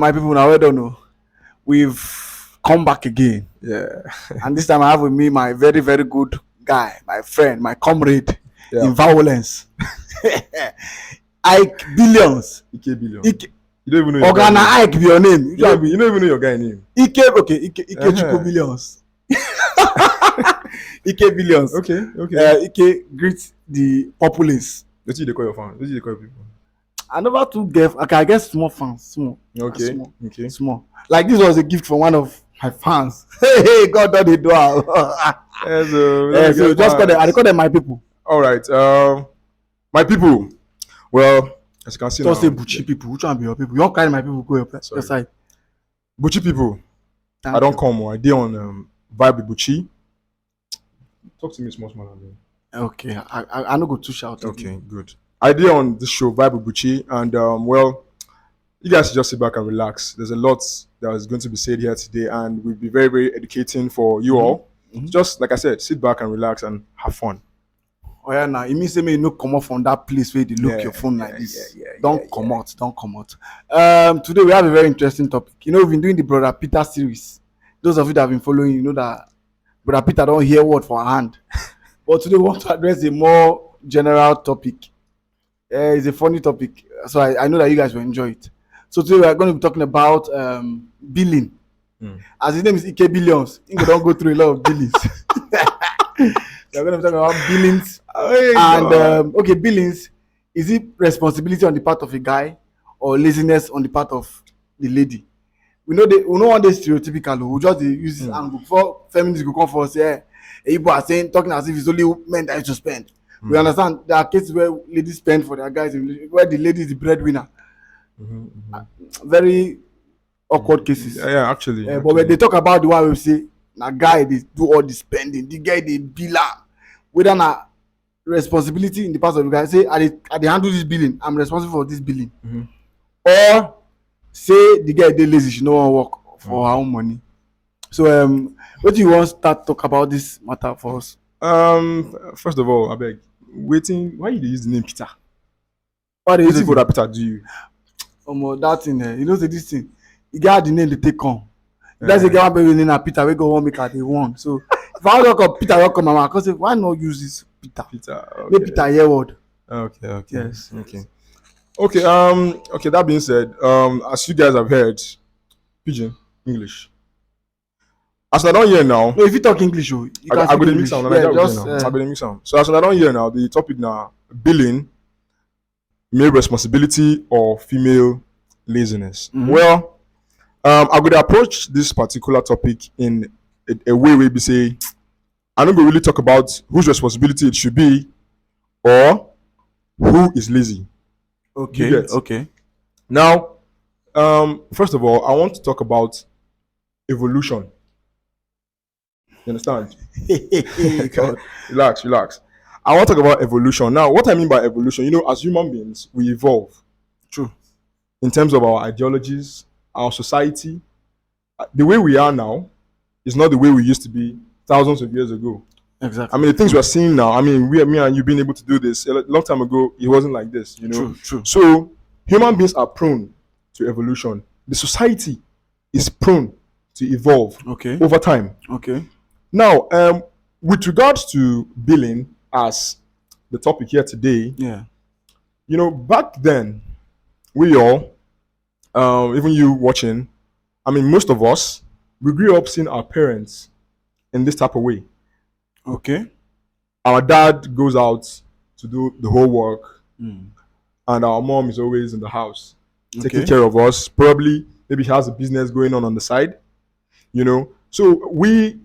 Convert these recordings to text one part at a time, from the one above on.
my people, now I don't know. We've come back again. Yeah. And this time I have with me my very, very good guy, my friend, my comrade in Yeah. violence. Ike Billions. IKEBILLIONS. Ike. You don't even know your guy Organa name. Ike be your name. You don't even know your guy name. Ike, okay, Ike Chuko Billions. Ike Billions. Okay, okay. Ike greets the populace. What do they call your fans? What do they call people? I never too get. Okay, I guess small fans, small. Okay, Small. okay. Small. Like this was a gift from one of my fans. Hey, God done the door. So just call them. I call them my people. All right. My people. Well, as you can see Just now. say Buchi people. Which one be your people? You don't carry my people go your side. Buchi people. Thank I don't you. come. I did on Vibe with Buchi. Talk to me small. Okay, I no go too shout. Okay, good. I did on this show Vibe with Buchi, and well, you guys should just sit back and relax. There's a lot that is going to be said here today, and will be very, very educating for you all. Just like I said, sit back and relax and have fun. Oh yeah, now it means say me no come out from that place where they look your phone like this. Don't come out. Today we have a very interesting topic. You know, we've been doing the Brother Peter series. Those of you that have been following, you know that Brother Peter don't hear word for hand. But today we want to address a more general topic. It's a funny topic, so I know that you guys will enjoy it. So today we are going to be talking about billing. As his name is IKEBILLIONS, he don't go through a lot of billings. We're going to be talking about billings. Okay, billings, is it responsibility on the part of a guy or laziness on the part of the lady? We know one day stereotypical. We just use this angle before feminists go come for us. Yeah, people are talking as if it's only men that used to spend. We understand there are cases where ladies spend for their guys, where the lady is the breadwinner. Very awkward cases. Yeah, actually. But when they talk about the one we say, na guy they do all the spending, the guy they bill am. Whether na responsibility in the part of the guy say I dey handle this billing, I'm responsible for this billing. Or say the guy dey lazy, she no wan work for her own money. So what do you want to start talk about this matter for us? First of all, I beg, why you dey use the name Peter? What is Wetin it? for that Peter do you? That thing you know say this thing, you get the name they take come. That's the guy baby name na Peter, we go one make her dey one. So if I want to call Peter, welcome mama, because why not use this Peter? Okay. Make Peter hear word. Okay. Yes. Okay. That being said, as you guys have heard, Pidgin English. As I don't hear now, No, if you talk English, you can I speak go to English. mix sound. Yeah, I go to mix sound. So as I don't hear now, the topic now billing, male responsibility or female laziness. Well, I would approach this particular topic in a way where we say, I don't go really talk about whose responsibility it should be or who is lazy. Okay. Now, first of all, I want to talk about evolution. You understand? God. Relax. I want to talk about evolution. Now, what I mean by evolution, you know, as human beings, we evolve. True. In terms of our ideologies, our society, the way we are now is not the way we used to be thousands of years ago. Exactly. I mean, the things we're seeing now, I mean, me and you being able to do this a long time ago, it wasn't like this, you know? True. So, human beings are prone to evolution. The society is prone to evolve over time. Okay. Now, with regards to billing as the topic here today, you know, back then, we all, even you watching, I mean, most of us, we grew up seeing our parents in this type of way. Okay. Our dad goes out to do the whole work, and our mom is always in the house taking care of us. Probably, maybe she has a business going on the side, you know. So we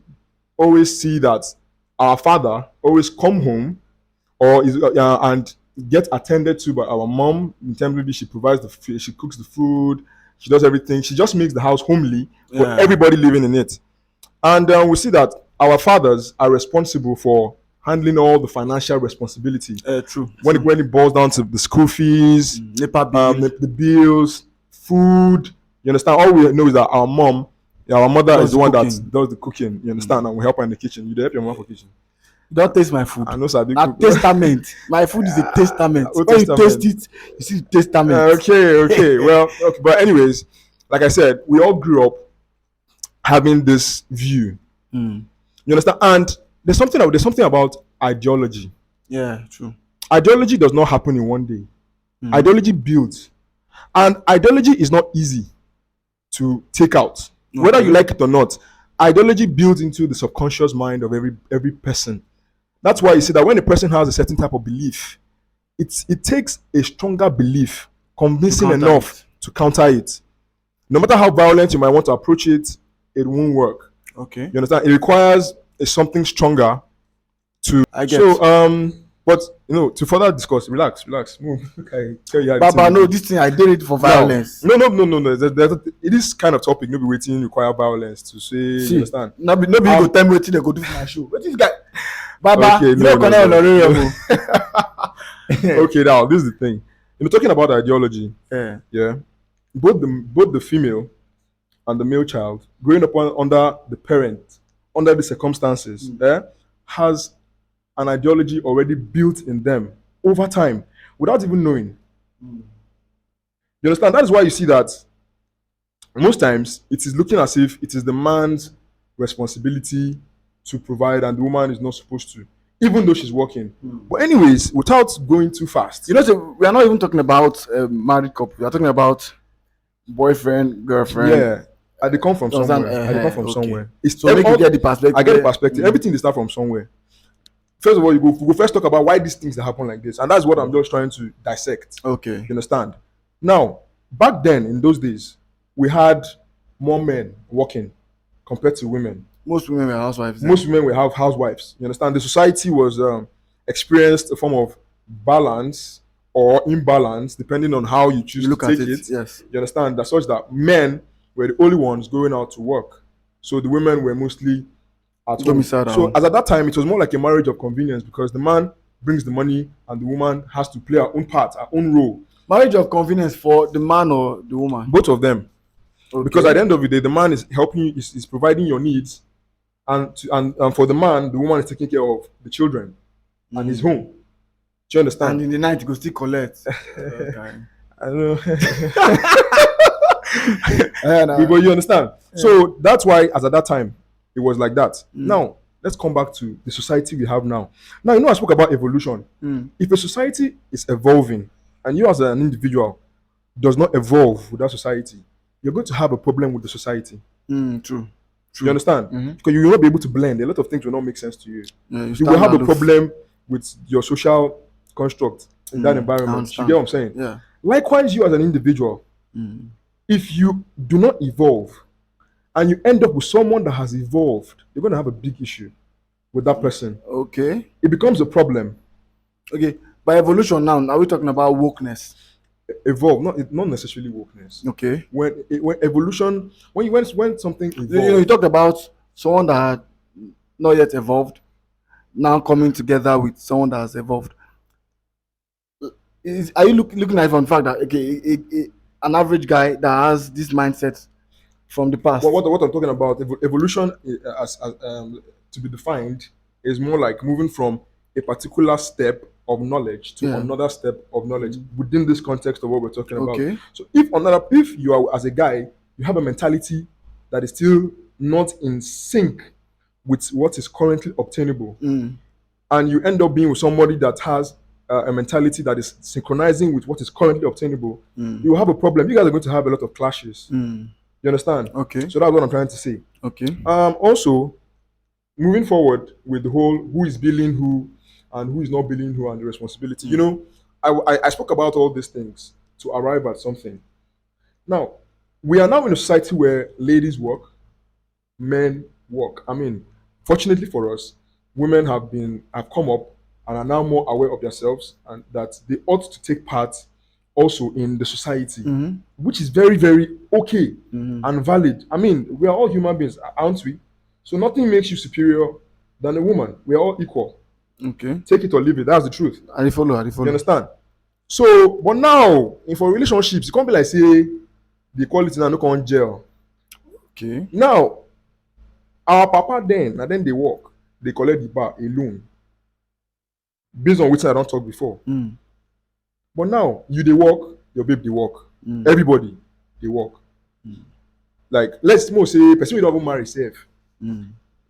always see that our father always come home and get attended to by our mom. In terms, maybe she provides the food, she cooks the food, she does everything. She just makes the house homely for everybody living in it. And we see that our fathers are responsible for handling all the financial responsibility. True. When it boils down to the school fees, the bills, food, you understand? All we know is that our mother is the one that does the cooking, you understand? And we help her in the kitchen. You help your mom for kitchen. Don't taste my food. I know, sir. Testament. My food is a testament. When you taste it, you see the testament. Okay. Well, but anyways, like I said, we all grew up having this view. You understand? And there's something about ideology. Yeah, true. Ideology does not happen in one day. Ideology builds, and ideology is not easy to take out, whether you like it or not. Ideology builds into the subconscious mind of every person. That's why you see that when a person has a certain type of belief, it takes a stronger belief, convincing enough to counter it. No matter how violent you might want to approach it, it won't work. Okay. You understand? It requires something stronger to. I get. So but to further discuss, relax, move. Okay, tell you how Baba, no, this thing I did it for violence. No. It is kind of topic. No be waiting require violence to say. See, you understand? No be you go tell me wetin they go do for my show. What this guy? Baba, okay, no. Okay, now this is the thing. Talking about ideology. Yeah. Both the female and the male child growing up under the parent, under the circumstances, has an ideology already built in them over time without even knowing. You understand? That is why you see that most times it is looking as if it is the man's responsibility to provide and the woman is not supposed to, even though she's working. But anyways, without going too fast. So we are not even talking about married couple. We are talking about boyfriend, girlfriend. Yeah. They come from somewhere. Somewhere. It's so make you get the perspective. I get the perspective. Everything they start from somewhere. First of all, we first talk about why these things that happen like this, and that's what I'm just trying to dissect. Okay. You understand? Now, back then in those days, we had more men working compared to women. Most women were housewives. Most women were housewives. You understand? The society was experienced a form of balance or imbalance, depending on how you choose to take it. Yes. You understand? That's such that men were the only ones going out to work, so the women were mostly at home. So as at that time, it was more like a marriage of convenience because the man brings the money and the woman has to play her own part, her own role. Marriage of convenience for the man or the woman? Both of them. Okay. Because at the end of the day, the man is helping you, is providing your needs, and for the man, the woman is taking care of the children and his home. Do you understand? And in the night, you go still collect. Okay. I don't know. But you understand? Yeah. So that's why, as at that time, it was like that. Now, let's come back to the society we have now. Now, I spoke about evolution. If a society is evolving and you as an individual does not evolve with that society, you're going to have a problem with the society. True. You understand? Because you will not be able to blend. A lot of things will not make sense to you. You will have a problem with your social construct in that environment. You get what I'm saying? Yeah. Likewise, you as an individual, if you do not evolve and you end up with someone that has evolved, you're going to have a big issue with that person. Okay. It becomes a problem. Okay. By evolution now, are we talking about wokeness? Evolve, not necessarily wokeness. Okay. When evolution, when something evolves. You talked about someone that had not yet evolved, now coming together with someone that has evolved. Are you looking at it from the fact that an average guy that has this mindset from the past? What I'm talking about, evolution as to be defined, is more like moving from a particular step of knowledge to another step of knowledge within this context of what we're talking about. So if you are, as a guy, you have a mentality that is still not in sync with what is currently obtainable, and you end up being with somebody that has a mentality that is synchronizing with what is currently obtainable, you will have a problem. You guys are going to have a lot of clashes. You understand? Okay. So that's what I'm trying to say. Okay. Also, moving forward with the whole who is billing who and who is not billing who and the responsibility. I spoke about all these things to arrive at something. Now, we are now in a society where ladies work, men work. I mean, fortunately for us, women have come up and are now more aware of themselves and that they ought to take part also in the society, which is very, very okay and valid. I mean, we are all human beings, aren't we? So nothing makes you superior than a woman. We are all equal. Okay. Take it or leave it. That's the truth. I follow. You understand? So, but now, for relationships, it can't be like, say, the equality now no come jail. Okay. Now, our papa then, and then they work, they collect the bar alone. Based on which I don't talk before. But now, you they work, your babe they work. Everybody, they work. like let's more say person wey don even marry sef.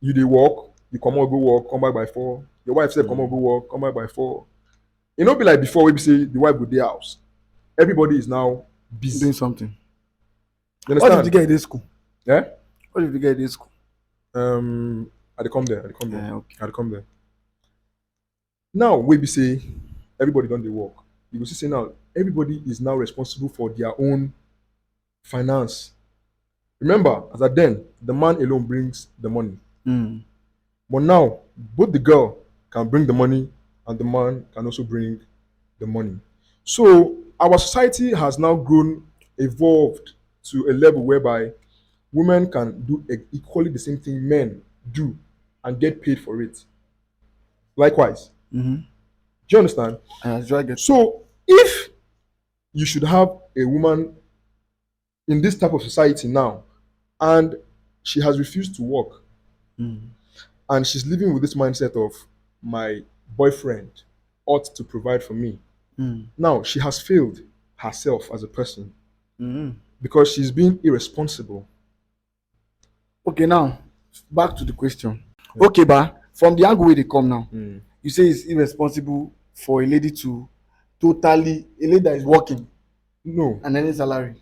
You dey work, you comot go work, come back by 4. Your wife sef comot go work, come back by 4. E no be like before wey be say the wife go dey house. Everybody is now busy doing something. You understand? What if the guy dey school? Yeah. What if the guy dey school? I dey come there. Okay. I dey come there. Now wey be say everybody don dey work, you go see say now everybody is now responsible for their own finance. Remember, as at then, the man alone brings the money. But now, both the girl can bring the money and the man can also bring the money. So our society has now evolved to a level whereby women can do equally the same thing men do and get paid for it. Likewise. Do you understand? So if you should have a woman in this type of society now and she has refused to work and she's living with this mindset of my boyfriend ought to provide for me. Now she has failed herself as a person because she's being irresponsible. Okay, now back to the question. Okay, from the angle where they come now, you say it's irresponsible for a lady a lady that is working and any salary.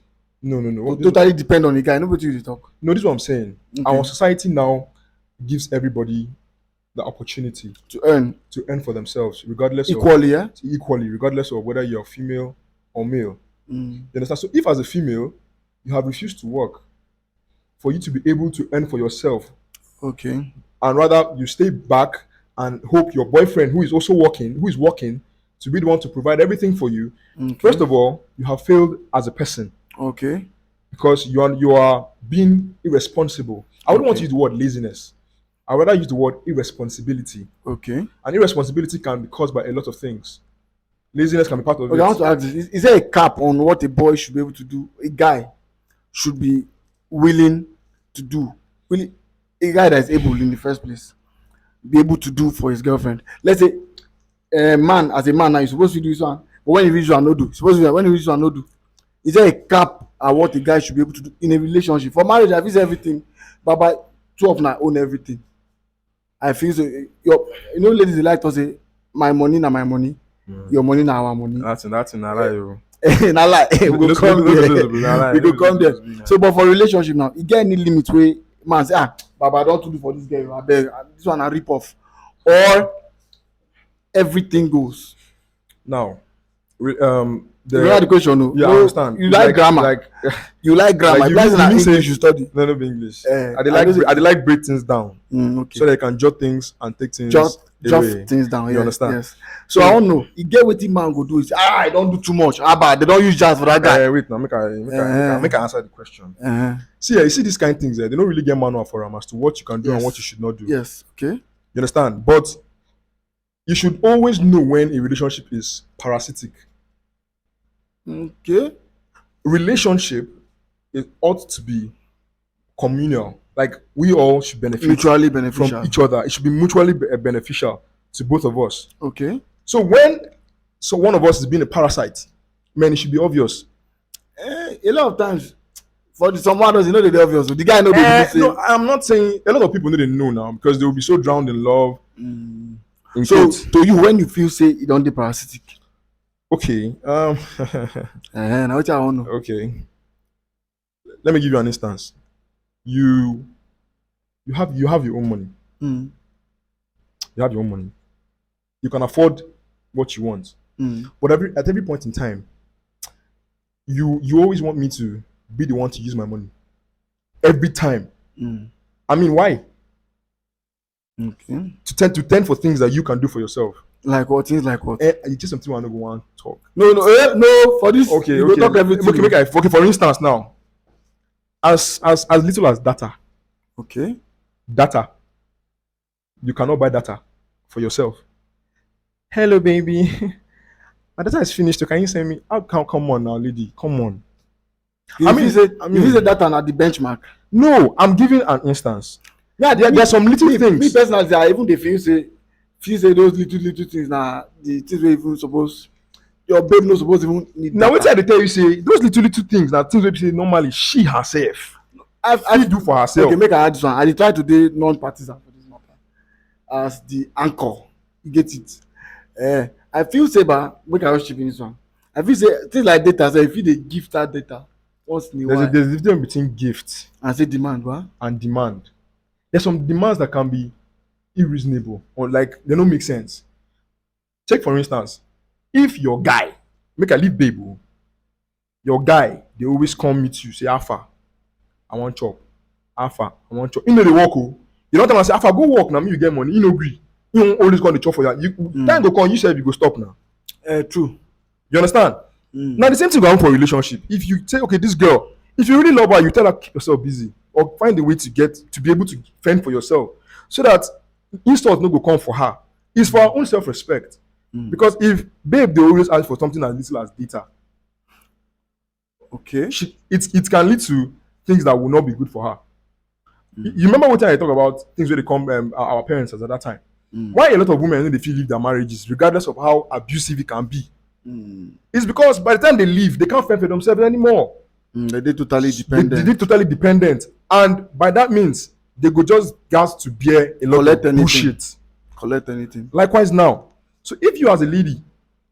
No. Totally depend on the guy. Nobody will talk. No, this is what I'm saying. Okay. Our society now gives everybody the opportunity to earn for themselves, regardless equally, regardless of whether you're female or male. You understand? So if as a female you have refused to work for you to be able to earn for yourself, okay, and rather you stay back and hope your boyfriend who is working to be the one to provide everything for you, first of all, you have failed as a person. Okay. Because you are being irresponsible. I wouldn't want to use the word laziness. I would rather use the word irresponsibility. Okay. And irresponsibility can be caused by a lot of things. Laziness can be part of it. I want to ask this. Is there a cap on what a boy should be able to do? A guy should be willing to do. Really, a guy that is able in the first place be able to do for his girlfriend. Let's say a man as a man now, you're supposed to do this one, but when you reach one, no do. When you reach one, no do. Is there a cap at what a guy should be able to do in a relationship? For marriage, I feel everything, but by 12 now own everything. I feel so. Ladies, they like to say, "My money na my money, your money na our money." That's not lie. Na lie. We go come there. So, but for relationship now, you get any limit where man say, Baba, I don't do for this girl. I beg, this one a rip off, or everything goes. Now, you know the question, no? Yeah, I understand. You like grammar. You like grammar. Like you English you study. No be English. I like break things down. Okay. So they can jot things and take things jot things down. You understand? Yes. So I don't know. You get what the man go do is I don't do too much. But they don't use jazz for that guy. Wait now, make I answer the question. See, you see these kind of things. They don't really get manual for them as to what you can do and what you should not do. Yes. Okay. You understand? But you should always know when a relationship is parasitic. Okay. Relationship ought to be communal. Like we all should benefit mutually beneficial from each other. It should be mutually beneficial to both of us. Okay. So when one of us is being a parasite, man, it should be obvious. A lot of times, for some others, they're obvious. The guy No, I'm not saying a lot of people they know now because they will be so drowned in love. So to you, when you feel say you don't be parasitic. Okay. Now what I want to know. Okay. Let me give you an instance. You have your own money. You have your own money. You can afford what you want. But at every point in time, you always want me to be the one to use my money. Every time. I mean, why? Okay. To tend for things that you can do for yourself. Like what? Things like what? It's just something I don't want to talk. No. For this, okay. Talk everything. Okay. For instance, now, as little as data. Okay. Data. You cannot buy data for yourself. Hello, baby. My data is finished. So can you send me? Come on now, lady. Come on. If you say data at the benchmark. No, I'm giving an instance. Yeah, there's some little things. Me personally, even they feel say those little things now, the things we even suppose your babe no suppose even need. Now what I tell you say those little things now things we say normally she herself I do for herself. Okay, make I add this one. I dey try to dey non-partisan for this matter as the anchor. You get it? I feel say ba make I just chip in this one. I feel say things like data say if you dey give that data once in a while. There's a difference between gift and say demand, ba? and demand. There's some demands that can be unreasonable or like they don't make sense. Take for instance, if your guy, make I leave babe, oh, your guy, they always come meet you, say, Alpha, I want chop. Alpha, I want chop. You know they work, oh. You don't tell them say, Alpha, go work now, me you get money. You know agree. You don't always go on the chop for you. Time go come, you said you go stop now. True. You understand? Now the same thing go on for a relationship. If you say, okay, this girl, if you really love her, you tell her keep yourself busy or find a way to be able to fend for yourself so that insult no go come for her. It's for her own self-respect. Because if babe they always ask for something as little as data, okay, it can lead to things that will not be good for her. You remember what I talk about things where they come our parents at that time. Why a lot of women they feel leave their marriages regardless of how abusive it can be? It's because by the time they leave, they can't fend for themselves anymore. They're totally dependent. They're totally dependent, and by that means they go just gas to bear a lot of bullshit. Collect anything. Likewise now. So if you as a lady,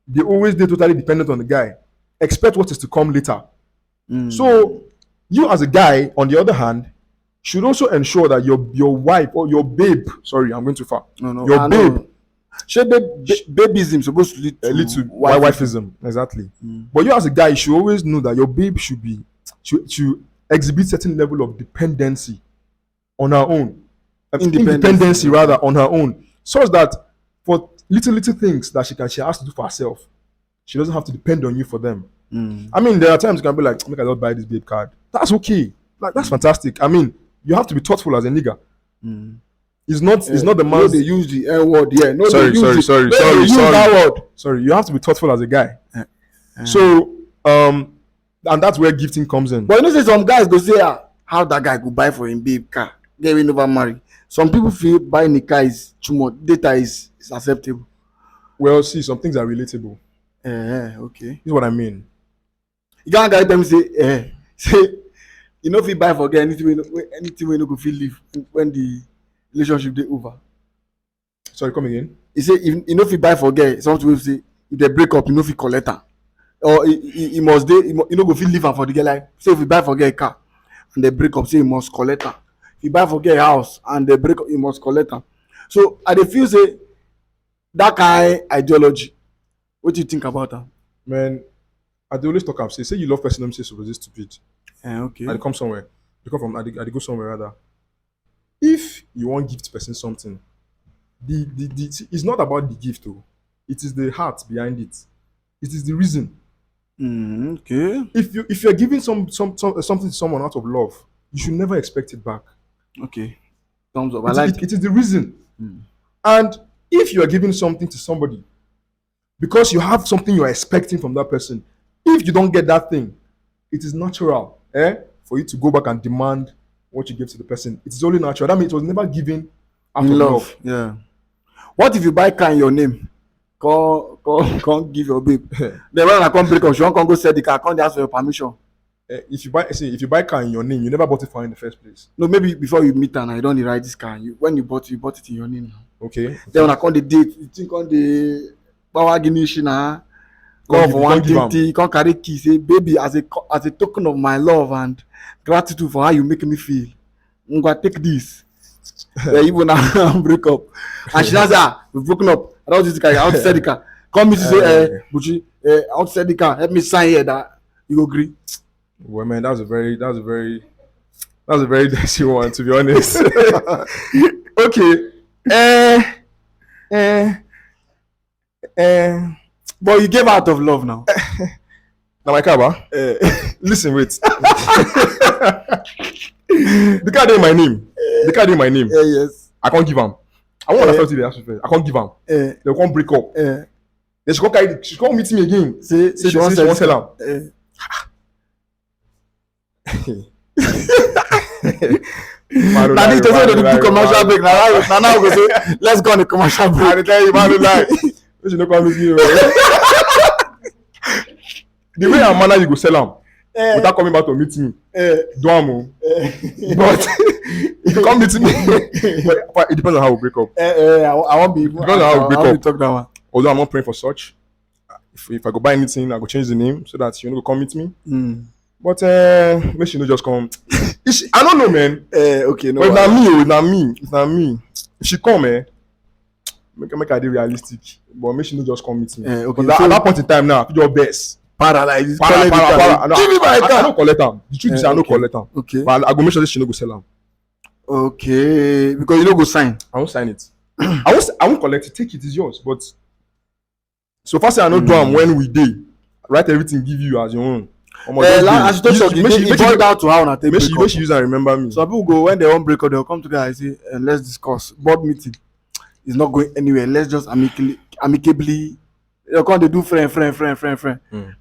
they're totally dependent on the guy, expect what is to come later. So you as a guy, on the other hand, should also ensure that your wife or your babe, sorry, I'm going too far. No, your babe. Babyism supposed to lead to wifeism. Exactly. But you as a guy, you should always know that your babe should exhibit certain level of dependency on her own. Independency rather on her own. So that for little things that she has to do for herself, she doesn't have to depend on you for them. I mean, there are times you can be like, make I not buy this babe card. That's okay. Like that's fantastic. I mean, you have to be thoughtful as a nigga. It's not the man. They use the N word. Yeah. No, sorry. That word. Sorry, you have to be thoughtful as a guy. So and that's where gifting comes in. But you know, say some guys go say, how that guy go buy for him babe car, get him never marry. Some people feel buying a car is too much. Data is acceptable. Well, see, some things are relatable. Okay. This is what I mean. You can't guide them say, you know if you buy forget anything we no go feel live when the relationship dey over. Sorry, come again. He say if you know if you buy forget, some people say if they break up, you know if you collect am. Or he must dey, you no go feel live am for the girl. Like say if you buy forget a car and they break up, say you must collect am. If you buy forget a house and they break up, you must collect am. So I dey feel say that kind ideology. What do you think about that? Man, I dey always talk am say you love person, let me say suppose stupid. Okay. I dey come somewhere. I dey go somewhere rather. If you want gift person something, it's not about the gift though. It is the heart behind it. It is the reason. Okay. If you're giving something to someone out of love, you should never expect it back. Okay. Thumbs up. It is the reason. And if you are giving something to somebody because you have something you are expecting from that person, if you don't get that thing, it is natural for you to go back and demand what you give to the person. It is only natural. That means it was never given out of love. Yeah. What if you buy car in your name? Can't give your babe. Then when I come break up, she won't come go sell the car. Can't ask for your permission. If you buy car in your name, you never bought it for her in the first place. No, maybe before you meet her, and you don't ride this car. When you bought it in your name. Okay. Then when I come the date, you think on the power guinea na. Go for one thing, can't carry key. Say, baby, as a token of my love and gratitude for how you make me feel, I'm gonna take this. Even now break up, and she says, we've broken up. I don't use the car. I want to sell the car. Come me to say, Buchi, I want to sell the car. Help me sign here that you agree. Well, man, that's a very dicey one, to be honest. Okay. But you gave out of love now. Now my car, listen, wait. The car in my name. Yes. I can't give him. I want to felt it. I can't give him. They can't break up. Then she can't meet me again. Say she wants to sell him. Now this doesn't do commercial break. Now we go say let's go on the commercial break. I tell you, man, lie. You no come with me. The way I manner you go sell him. without coming back to meet me. Duamo. But if you come meet me, but it depends on how we break up. I won't be. It depends on how we break up. Talk that one. Although I'm not praying for such. If I go buy anything, I go change the name so that you know go come meet me. But make sure you just come. I don't know, man. Okay, no. But it's not me. If she come, make her realistic. But make sure you just come meet me. Okay. At that point in time now, your best. Paralyze. Para. Give me my car. I don't collect them. The truth is I don't collect them. Okay. But I go make sure that she no go sell them. Okay. Because you don't go sign. I won't sign it. I won't collect it. Take it. It's yours. But so far say I don't do them when we did. Write everything, give you as your own. As you talk, you boil down to how make she use and remember me. So people go when they won't break up, they'll come together and say, let's discuss. Board meeting is not going anywhere. Let's just amicably. They'll come, they do friend.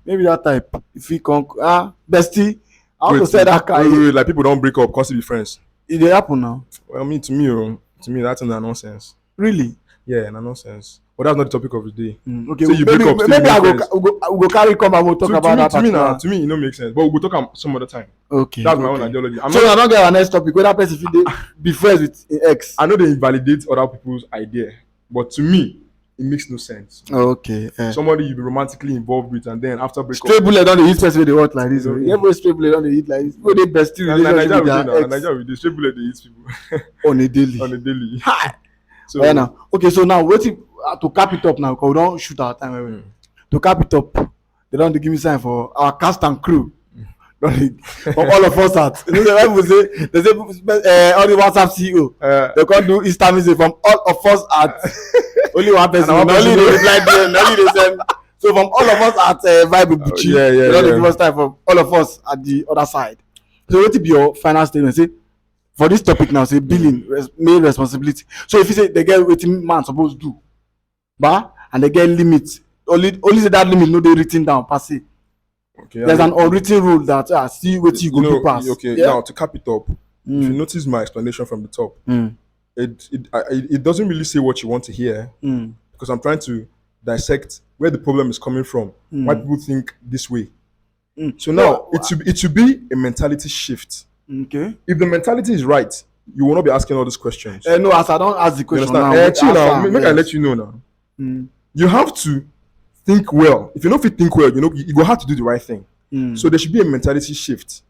Maybe that type. If he come, bestie. I want to say that guy. Like people don't break up, cause be friends. It happen now. Well, to me, that's nonsense. Really? Yeah, nonsense. But that's not the topic of the day. Okay, so you break up. Maybe I go carry come and we'll talk about that. To me, it don't make sense. But we'll talk some other time. Okay. That's my own ideology. I don't get our next topic. Whether person if be friends with ex. I know they invalidate other people's idea, but to me, it makes no sense. Okay. Somebody you be romantically involved with, and then after breakup, straight bullet don't they eat person they work like this. Every straight bullet don't they eat like this. Go they best relationship with their ex. Nigeria with the straight bullet they eat people on a daily. Hi. So now, okay. So now waiting to cap it up now because we don't shoot our time. To cap it up, they don't give me sign for our cast and crew. From all of us at you know they say all the WhatsApp CEO they can't do Easter message from all of us at only one person only they reply there only they send so from all of us at Vibe Buchi they don't give us time from all of us at the other side. So what will be your final statement? Say for this topic now, say billing main responsibility. So if you say they get wetin man suppose do, and they get limit only say that limit no dey written down per se. Okay, there's an unwritten rule that see what you go to pass. Okay, now to cap it up, if you notice my explanation from the top, it doesn't really say what you want to hear because I'm trying to dissect where the problem is coming from, why people think this way. So now it should be a mentality shift. Okay. If the mentality is right, you will not be asking all these questions. No, as I don't ask the question now. Make I let you know now. You have to think well. If you don't think well, you go have to do the right thing. So there should be a mentality shift.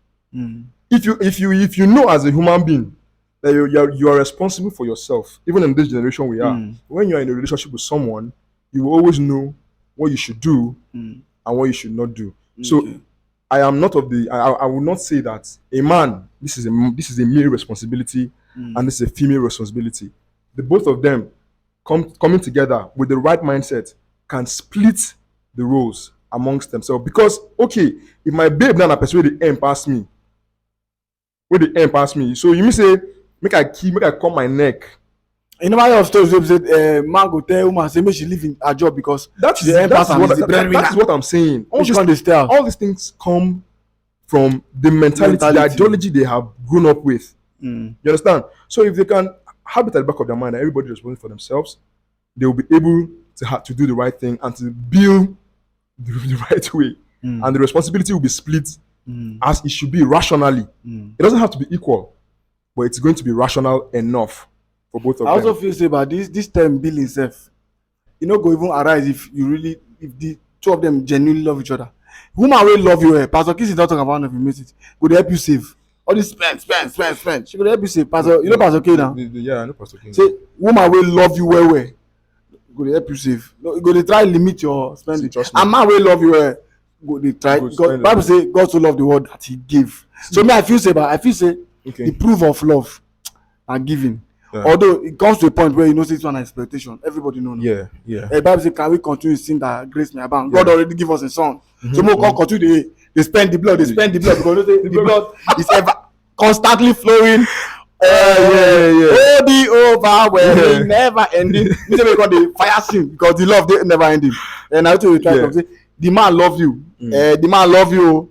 If you know as a human being that you are responsible for yourself, even in this generation we are. When you are in a relationship with someone, you will always know what you should do and what you should not do. So I am not of the. I will not say that a man. This is a male responsibility and this is a female responsibility. The both of them coming together with the right mindset can split the roles amongst themselves. Because okay, if my babe now person where the end pass me, so you mean say make I cut my neck. In my of stories, they said man go tell woman say make she leave in her job because that's what I'm saying. All these things come from the mentality, the ideology they have grown up with. You understand? So if they can have it at the back of their mind that everybody is responsible for themselves, they will be able to do the right thing and to build the right way. And the responsibility will be split as it should be rationally. It doesn't have to be equal, but it's going to be rational enough for both of them. I also feel say about this term billing self, go even arise if the two of them genuinely love each other. Woman will love you. Pastor Kiss is not talking about nothing. Message could help you save. All this spend. She could help you save. Pastor, Pastor K now. Yeah, I know Pastor K. Say woman will love you well. Go to help you save. Go to try limit your spending. And man will love you well. Go to try. God, Bible say God so love the world that He gave. So me I feel say the proof of love and giving. Yeah. Although it comes to a point where it's one expectation, everybody knows. Yeah. The Bible says, "Can we continue to sin that grace may abound?" God already give us a son, so we can continue. They spend the blood, because the blood is ever constantly flowing. The overwhelming, never ending. We say we got the fire scene because the love they never ending. And I tell you, say the man love you, the man love you,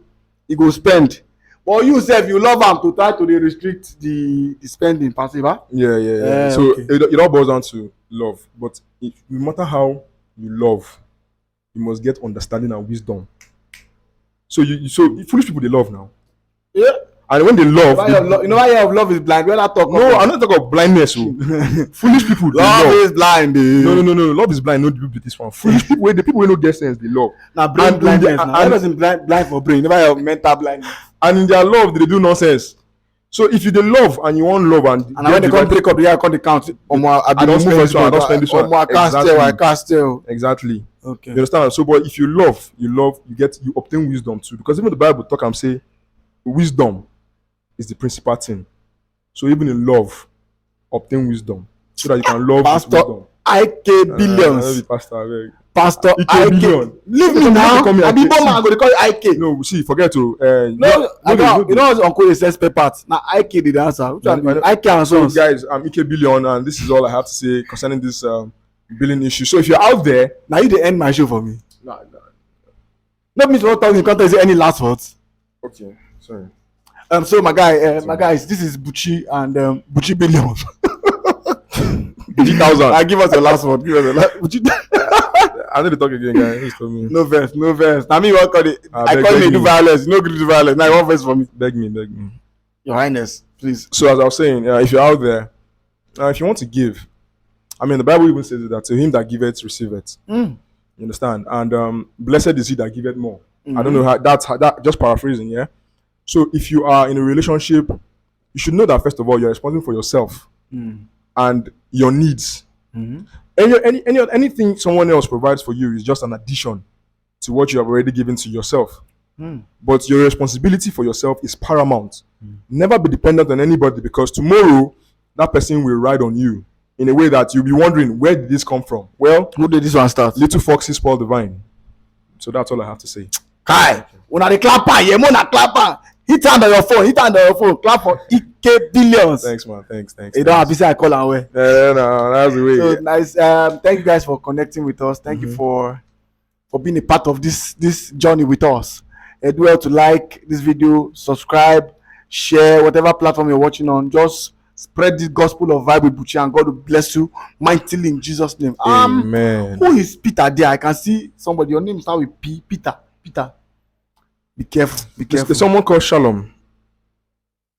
he go spend. But you say if you love him to try to restrict the spending passive, huh? Yeah. So it all boils down to love. But no matter how you love, you must get understanding and wisdom. So foolish people they love now. Yeah. And when they love, you know why love is blind? We're not talking. No, I'm not talking about blindness. Foolish people. Love is blind. No. Love is blind. No, do this one. Foolish people. The people who don't get sense, they love. Now brain blindness. Now I wasn't blind for brain. Never have mental blindness. And in their love, they do nonsense. So if you love and you want love and when they come break up, they come the count. I don't spend this one. I don't spend this one. I can't steal. Exactly. Okay. You understand? So, but if you love, you obtain wisdom too. Because even the Bible talk and say, wisdom is the principal thing. So even in love, obtain wisdom so that you can love Pastor wisdom. IKEBILLIONS. Pastor IK. Leave me now. I be born man. Go call it IK. No, see, forget to. You know what's Uncle says spare parts. Now IK did the answer. IK and so guys, I'm IKEBILLION, and this is all I have to say concerning this billing issue. So if you're out there, now you dey end my show for me. No. Let me not talking. Can't say any last words. Okay, sorry. So my guys, this is Buchi and Buchi Billions. Buchi 1000. I give us the last word. Buchi. I need to talk again, guys. For me. No verse. Now me what call it? I call it do violence. No good do violence. Now one verse for me. Beg me. Your Highness, please. So as I was saying, if you're out there, if you want to give, I mean the Bible even says that to him that giveth receiveth. You understand? And blessed is he that giveth more. I don't know how that just paraphrasing, yeah. So if you are in a relationship, you should know that first of all you're responsible for yourself and your needs. Anything someone else provides for you is just an addition to what you have already given to yourself. But your responsibility for yourself is paramount. Never be dependent on anybody, because tomorrow that person will ride on you in a way that you'll be wondering, where did this come from? Well, who did this one start? Little foxes spoil the vine. So that's all I have to say. Kai, when I clapper, you wanna clapper. Hit hand on your phone. Clap for IKEBILLIONS. Thanks, man. Thanks. You don't have to say I call away. No, that's the way. So nice. Thank you guys for connecting with us. Thank you for being a part of this journey with us. Do well to like this video, subscribe, share, whatever platform you're watching on. Just spread this gospel of vibe with Buchi, and God will bless you mightily in Jesus' name. Amen. Who is Peter there? I can see somebody. Your name starts with P. Peter. Be careful. There's someone called Shalom.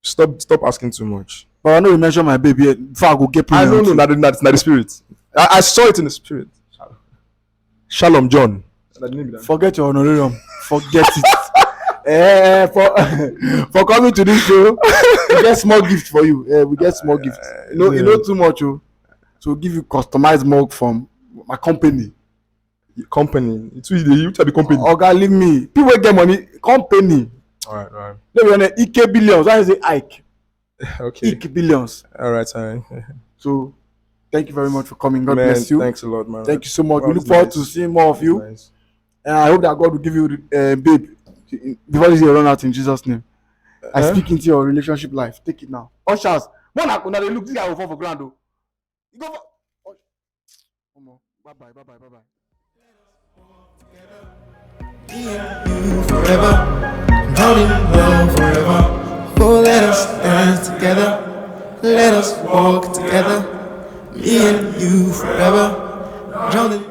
Stop asking too much. But I know you mentioned my baby before I go get I don't know. That's not the spirit. I saw it in the spirit. Shalom John. Forget your honorarium. Forget it. For coming to this show, we get small gift for you. We get small gift. You know too much. So we'll give you customized mug from my company. Company. It's you to be company. Oga, leave me. People get money. Company. All right. Then we on IKEBILLIONS. Why is it Ike? Okay. IKEBILLIONS. All right. So, thank you very much for coming. God bless you. Thanks a lot, man. Thank you so much. We look forward to seeing more of you. Nice. And I hope that God will give you babe before this year run out in Jesus' name. I speak into your relationship life. Take it now. Ushers. Now they look. This guy will fall for ground though. You go for. Bye bye. You forever, drowning love forever. Oh, let us dance together, let us walk together. Me and you forever, drowning.